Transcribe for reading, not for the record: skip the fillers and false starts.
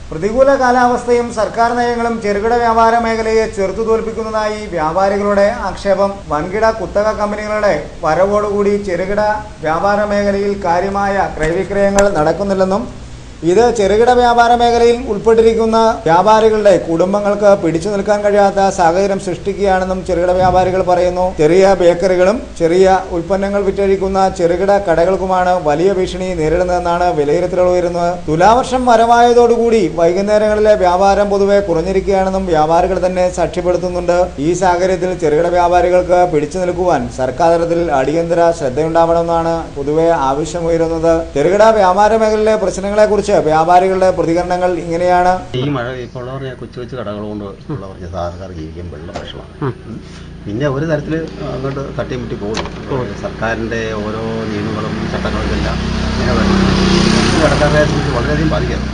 പ്രതികൂല കാലാവസ്ഥയും സർക്കാർ നയങ്ങളും ചെറുകിട വ്യാപാര മേഖലയെ ചെറുത്തുതോൽപ്പിക്കുന്നതായി വ്യാപാരികളുടെ ആക്ഷേപം. വൻകിട കുത്തക കമ്പനികളുടെ വരവോടുകൂടി ചെറുകിട വ്യാപാര മേഖലയിൽ കാര്യമായ ക്രയവിക്രയങ്ങൾ നടക്കുന്നില്ലെന്നും ഇത് ചെറുകിട വ്യാപാര മേഖലയിൽ ഉൾപ്പെട്ടിരിക്കുന്ന വ്യാപാരികളുടെ കുടുംബങ്ങൾക്ക് പിടിച്ചു നിൽക്കാൻ കഴിയാത്ത സാഹചര്യം സൃഷ്ടിക്കുകയാണെന്നും ചെറുകിട വ്യാപാരികൾ പറയുന്നു. ചെറിയ ബേക്കറികളും ചെറിയ ഉൽപ്പന്നങ്ങൾ വിറ്റഴിക്കുന്ന ചെറുകിട കടകൾക്കുമാണ് വലിയ ഭീഷണി നേരിടുന്നതെന്നാണ് വിലയിരുത്തലുകൾ ഉയരുന്നത്. തുലാവർഷം വരവായതോടുകൂടി വൈകുന്നേരങ്ങളിലെ വ്യാപാരം പൊതുവെ കുറഞ്ഞിരിക്കുകയാണെന്നും വ്യാപാരികൾ തന്നെ സാക്ഷ്യപ്പെടുത്തുന്നുണ്ട്. ഈ സാഹചര്യത്തിൽ ചെറുകിട വ്യാപാരികൾക്ക് പിടിച്ചു നിൽക്കുവാൻ സർക്കാർ തലത്തിൽ അടിയന്തര ശ്രദ്ധയുണ്ടാവണമെന്നാണ് പൊതുവെ ആവശ്യമുയരുന്നത്. ചെറുകിട വ്യാപാര മേഖലയിലെ പ്രശ്നങ്ങളെക്കുറിച്ച് വ്യാപാരികളുടെ പ്രതികരണങ്ങൾ ഇങ്ങനെയാണ്. ഈ മഴ ഇപ്പോൾ കൊച്ചു കൊച്ചു കടകൾ കൊണ്ട് സാധാരണക്കാർ ജീവിക്കാൻ വെള്ള പ്രശ്നമാണ്. പിന്നെ ഒരു തരത്തിൽ അങ്ങോട്ട് തട്ടിമുട്ടി പോകും. സർക്കാരിൻ്റെ ഓരോ നിയമങ്ങളും ചട്ടങ്ങളും എല്ലാം ഇങ്ങനെ കടക്കാരെ സംബന്ധിച്ച് വളരെയധികം ബാധിക്കാം.